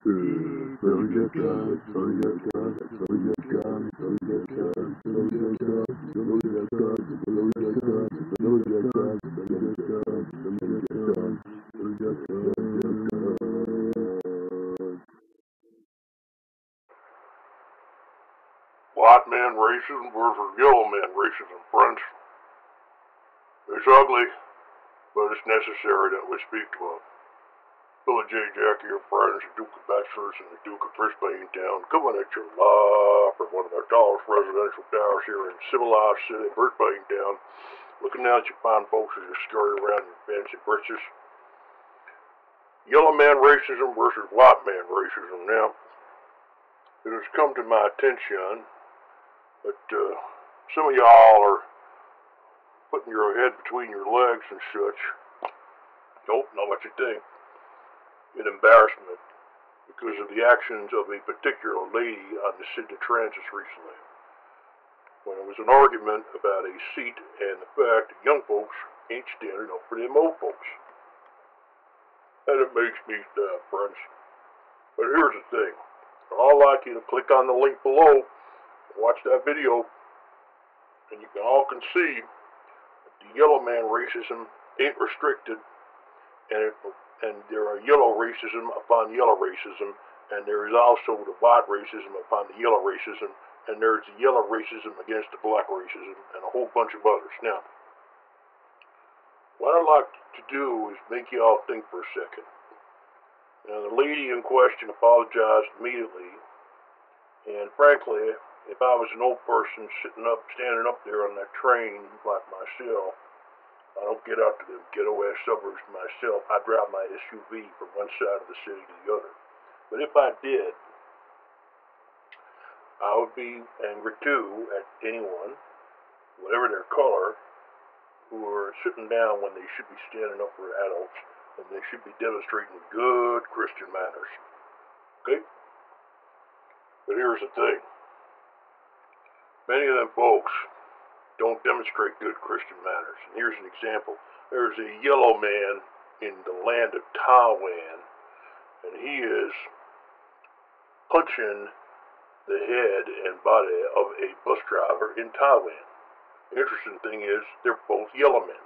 White man racism versus yellow man racism, friends. It's ugly, but it's necessary that we speak to it. Billy J. Jackie, your friends, the Duke of Bachelors and the Duke of Brisbane Town, coming at you live from one of our tallest residential towers here in civilized city, Brisbane Town. Looking out at you fine folks as you scurry around your fancy britches. Yellow man racism versus white man racism. Now, it has come to my attention that some of y'all are putting your head between your legs and such. Don't know what you think. In embarrassment because of the actions of a particular lady on the Sydney Transit recently. When there was an argument about a seat and the fact that young folks ain't standing up for them old folks. And it makes me sad, friends. But here's the thing. I'd like you to click on the link below and watch that video, and you can all see that the yellow man racism ain't restricted, and there are yellow racism upon yellow racism, and there is also the white racism upon the yellow racism, and there's the yellow racism against the black racism, and a whole bunch of others. Now, what I'd like to do is make you all think for a second. Now, the lady in question apologized immediately, and frankly, if I was an old person standing up there on that train like myself, I don't get out to them ghetto-ass suburbs myself. I drive my SUV from one side of the city to the other. But if I did, I would be angry too at anyone, whatever their color, who are sitting down when they should be standing up for adults, and they should be demonstrating good Christian manners. Okay? But here's the thing. Many of them folks don't demonstrate good Christian manners. And here's an example. There's a yellow man in the land of Taiwan, and he is punching the head and body of a bus driver in Taiwan. The interesting thing is, they're both yellow men.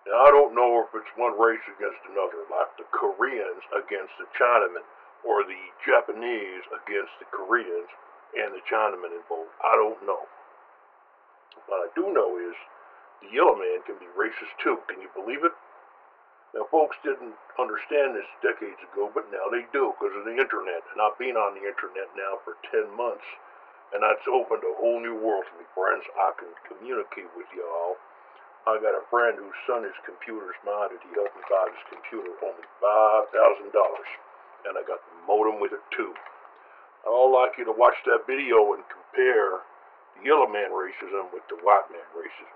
Now, I don't know if it's one race against another, like the Koreans against the Chinamen, or the Japanese against the Koreans and the Chinamen involved. I don't know. What I do know is the yellow man can be racist too. Can you believe it? Now, folks didn't understand this decades ago, but now they do because of the internet. And I've been on the internet now for 10 months, and that's opened a whole new world to me, friends. I can communicate with y'all. I got a friend whose son is computer's minded. He helped me buy this computer for only $5,000, and I got the modem with it too. I'd like you to watch that video and compare the yellow man racism with the white man racism.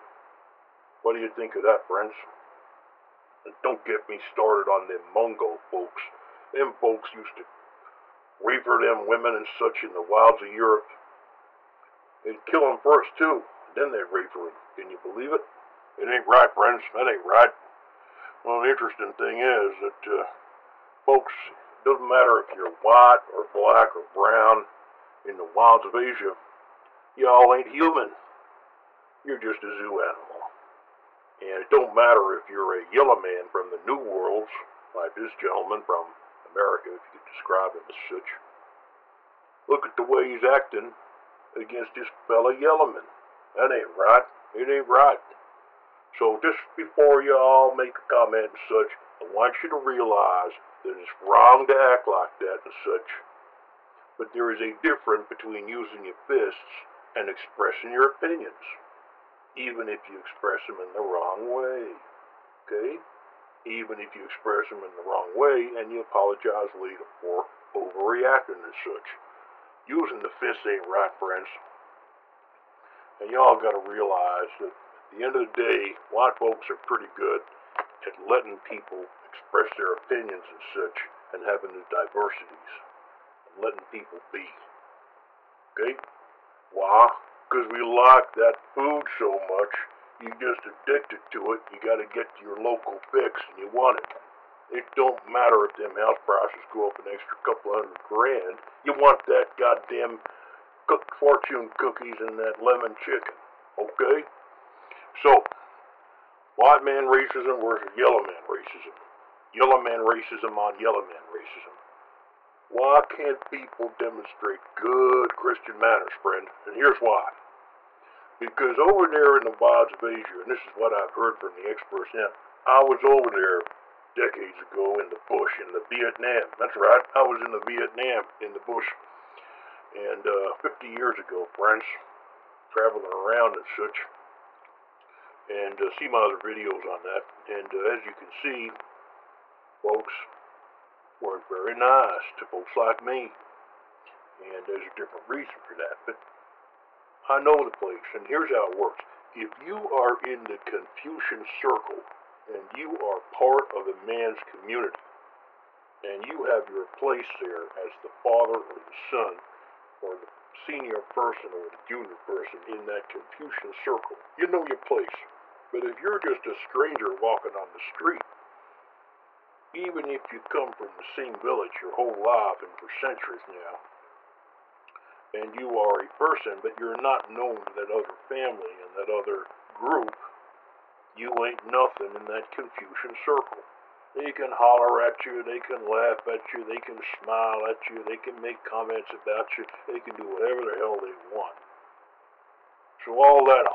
What do you think of that, friends? And don't get me started on them Mongol folks. Them folks used to raper them women and such in the wilds of Europe. They'd kill them first too, then they'd raper them. Can you believe it? It ain't right, friends. That ain't right. Well, the interesting thing is that, folks, it doesn't matter if you're white or black or brown in the wilds of Asia. Y'all ain't human. You're just a zoo animal. And it don't matter if you're a yellow man from the New Worlds, like this gentleman from America, if you could describe him as such. Look at the way he's acting against this fella yellowman. That ain't right. It ain't right. So just before y'all make a comment and such, I want you to realize that it's wrong to act like that and such. But there is a difference between using your fists and expressing your opinions, even if you express them in the wrong way, okay? Even if you express them in the wrong way and you apologize later for overreacting and such. Using the fist ain't right, friends. And y'all gotta realize that at the end of the day, white folks are pretty good at letting people express their opinions and such and having the diversities and letting people be, okay? Why? Because we like that food so much, you just addicted to it, you gotta get to your local fix and you want it. It don't matter if them house prices go up an extra couple $100,000. You want that goddamn cooked fortune cookies and that lemon chicken, okay? So, white man racism versus yellow man racism. Yellow man racism on yellow man racism. Why can't people demonstrate good Christian manners, friend? And here's why. Because over there in the wilds of Asia, and this is what I've heard from the experts now, I was over there decades ago in the bush in the Vietnam. That's right, I was in the Vietnam in the bush. And 50 years ago, friends, traveling around and such, and see my other videos on that. And as you can see, folks weren't very nice to folks like me. And there's a different reason for that. But I know the place, and here's how it works. If you are in the Confucian circle, and you are part of a man's community, and you have your place there as the father or the son, or the senior person or the junior person in that Confucian circle, you know your place. But if you're just a stranger walking on the street, even if you come from the same village your whole life and for centuries now, and you are a person, but you're not known to that other family and that other group, you ain't nothing in that Confucian circle. They can holler at you, they can laugh at you, they can smile at you, they can make comments about you, they can do whatever the hell they want. So all that,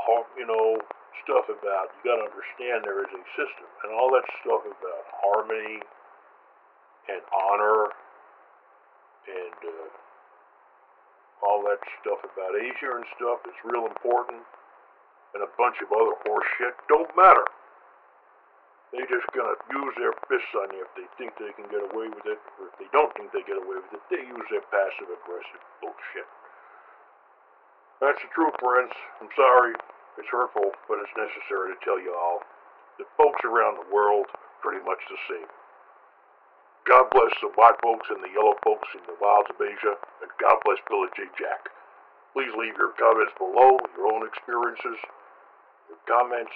stuff about, you gotta understand there is a system, and all that stuff about harmony and honor and all that stuff about Asia and stuff is real important, and a bunch of other horse shit don't matter. They're just gonna use their fists on you if they think they can get away with it, or if they don't think they get away with it, they use their passive-aggressive bullshit. That's the truth, friends. I'm sorry. It's hurtful, but it's necessary to tell you all that folks around the world are pretty much the same. God bless the white folks and the yellow folks in the wilds of Asia, and God bless Billy J. Jack. Please leave your comments below, your own experiences, your comments.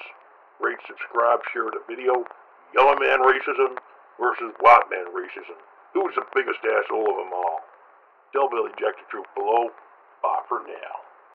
Rate, subscribe, share the video. Yellow man racism versus white man racism. Who's the biggest asshole of them all? Tell Billy Jack the truth below. Bye for now.